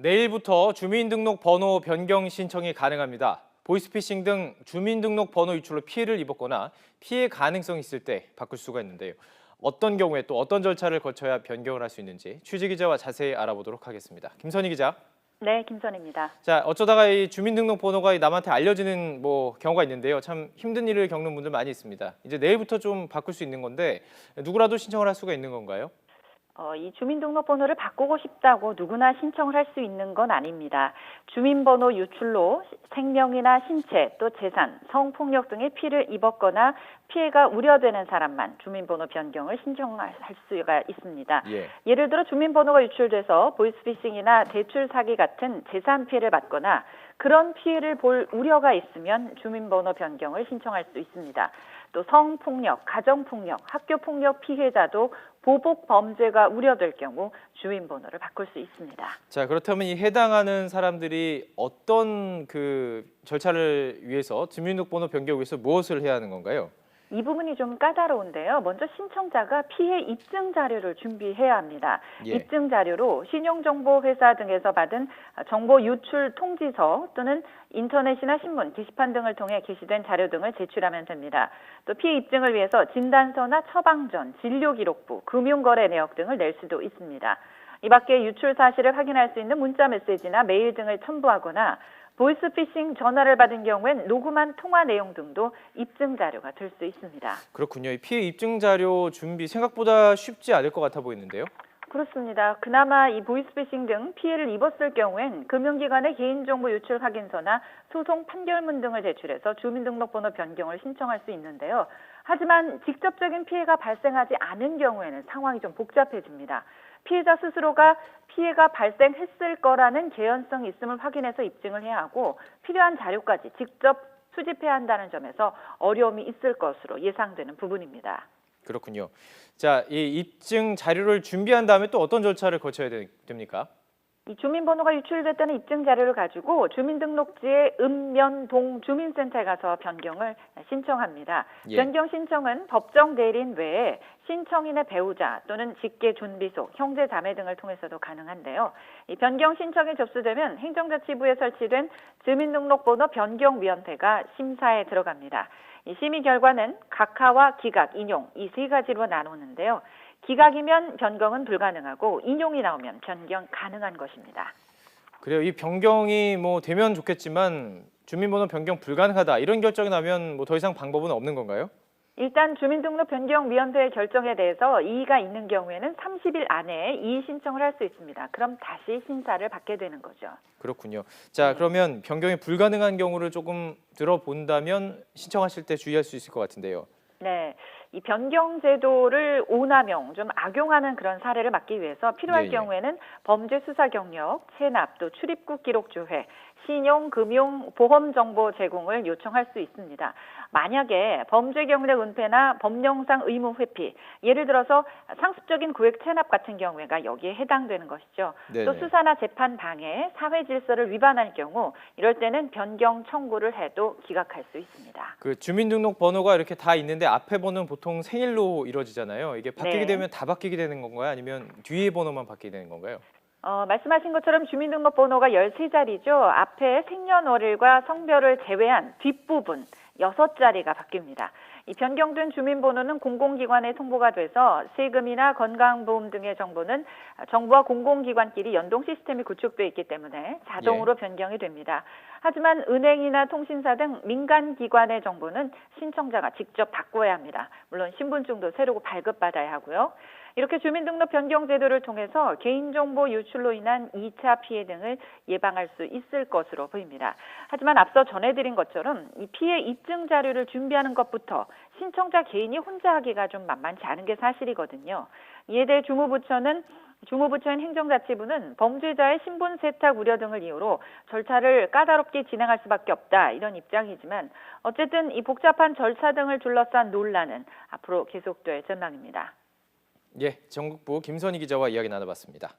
내일부터 주민등록번호 변경 신청이 가능합니다. 보이스피싱 등 주민등록번호 유출로 피해를 입었거나 피해 가능성이 있을 때 바꿀 수가 있는데요. 어떤 경우에 또 어떤 절차를 거쳐야 변경을 할 수 있는지 취재 기자와 자세히 알아보도록 하겠습니다. 김선희 기자. 네, 김선희입니다. 자, 어쩌다가 이 주민등록번호가 남한테 알려지는 경우가 있는데요. 참 힘든 일을 겪는 분들 많이 있습니다. 이제 내일부터 좀 바꿀 수 있는 건데 누구라도 신청을 할 수가 있는 건가요? 이 주민등록번호를 바꾸고 싶다고 누구나 신청을 할 수 있는 건 아닙니다. 주민번호 유출로 생명이나 신체, 또 재산, 성폭력 등의 피해를 입었거나 피해가 우려되는 사람만 주민번호 변경을 신청할 수가 있습니다. 예를 들어 주민번호가 유출돼서 보이스피싱이나 대출 사기 같은 재산 피해를 받거나 그런 피해를 볼 우려가 있으면 주민번호 변경을 신청할 수 있습니다. 또 성폭력, 가정폭력, 학교폭력 피해자도 보복 범죄가 우려될 경우 주민번호를 바꿀 수 있습니다. 자, 그렇다면 이 해당하는 사람들이 어떤 절차를 위해서 주민등록번호 변경을 위해서 무엇을 해야 하는 건가요? 이 부분이 좀 까다로운데요. 먼저 신청자가 피해 입증 자료를 준비해야 합니다. 입증 자료로 신용정보회사 등에서 받은 정보 유출 통지서 또는 인터넷이나 신문, 게시판 등을 통해 게시된 자료 등을 제출하면 됩니다. 또 피해 입증을 위해서 진단서나 처방전, 진료기록부, 금융거래 내역 등을 낼 수도 있습니다. 이 밖에 유출 사실을 확인할 수 있는 문자 메시지나 메일 등을 첨부하거나 보이스피싱 전화를 받은 경우엔 녹음한 통화 내용 등도 입증 자료가 될 수 있습니다. 그렇군요. 이 피해 입증 자료 준비 생각보다 쉽지 않을 것 같아 보이는데요. 그렇습니다. 그나마 이 보이스피싱 등 피해를 입었을 경우엔 금융기관의 개인정보 유출 확인서나 소송 판결문 등을 제출해서 주민등록번호 변경을 신청할 수 있는데요. 하지만 직접적인 피해가 발생하지 않은 경우에는 상황이 좀 복잡해집니다. 피해자 스스로가 피해가 발생했을 거라는 개연성이 있음을 확인해서 입증을 해야 하고 필요한 자료까지 직접 수집해야 한다는 점에서 어려움이 있을 것으로 예상되는 부분입니다. 그렇군요. 자, 이 입증 자료를 준비한 다음에 또 어떤 절차를 거쳐야 됩니까? 이 주민번호가 유출됐다는 입증 자료를 가지고 주민등록지의 읍면동 주민센터에 가서 변경을 신청합니다. 변경 신청은 법정 대리인 외에 신청인의 배우자 또는 직계 준비속, 형제 자매 등을 통해서도 가능한데요. 이 변경 신청이 접수되면 행정자치부에 설치된 주민등록번호 변경위원회가 심사에 들어갑니다. 이 심의 결과는 각하와 기각, 인용 이 세 가지로 나누는데요. 기각이면 변경은 불가능하고 인용이 나오면 변경 가능한 것입니다. 그래요. 이 변경이 되면 좋겠지만 주민번호 변경 불가능하다 이런 결정이 나면 더 이상 방법은 없는 건가요? 일단 주민등록변경위원회의 결정에 대해서 이의가 있는 경우에는 30일 안에 이의 신청을 할 수 있습니다. 그럼 다시 심사를 받게 되는 거죠. 그렇군요. 자, 그러면 변경이 불가능한 경우를 조금 들어본다면 신청하실 때 주의할 수 있을 것 같은데요. 네, 이 변경 제도를 오남용, 좀 악용하는 그런 사례를 막기 위해서 필요할 경우에는 범죄 수사 경력, 체납, 또 출입국 기록 조회, 신용, 금융, 보험 정보 제공을 요청할 수 있습니다. 만약에 범죄 경력 은폐나 법령상 의무 회피, 예를 들어서 상습적인 구획 체납 같은 경우가 여기에 해당되는 것이죠. 또 수사나 재판 방해, 사회 질서를 위반할 경우 이럴 때는 변경 청구를 해도 기각할 수 있습니다. 그 주민등록번호가 이렇게 다 있는데 앞에 번호는 보통 생일로 이루어지잖아요. 이게 바뀌게 되면 다 바뀌게 되는 건가요? 아니면 뒤에 번호만 바뀌게 되는 건가요? 말씀하신 것처럼 주민등록번호가 13자리죠. 앞에 생년월일과 성별을 제외한 뒷부분 6자리가 바뀝니다. 이 변경된 주민번호는 공공기관에 통보가 돼서 세금이나 건강보험 등의 정보는 정부와 공공기관끼리 연동 시스템이 구축돼 있기 때문에 자동으로 변경이 됩니다. 하지만 은행이나 통신사 등 민간기관의 정보는 신청자가 직접 바꿔야 합니다. 물론 신분증도 새로 발급받아야 하고요. 이렇게 주민등록 변경 제도를 통해서 개인정보 유출로 인한 2차 피해 등을 예방할 수 있을 것으로 보입니다. 하지만 앞서 전해드린 것처럼 이 피해 입증 자료를 준비하는 것부터 신청자 개인이 혼자 하기가 좀 만만치 않은 게 사실이거든요. 이에 대해 주무부처인 행정자치부는 범죄자의 신분 세탁 우려 등을 이유로 절차를 까다롭게 진행할 수밖에 없다 이런 입장이지만 어쨌든 이 복잡한 절차 등을 둘러싼 논란은 앞으로 계속될 전망입니다. 예, 전국부 김선희 기자와 이야기 나눠봤습니다.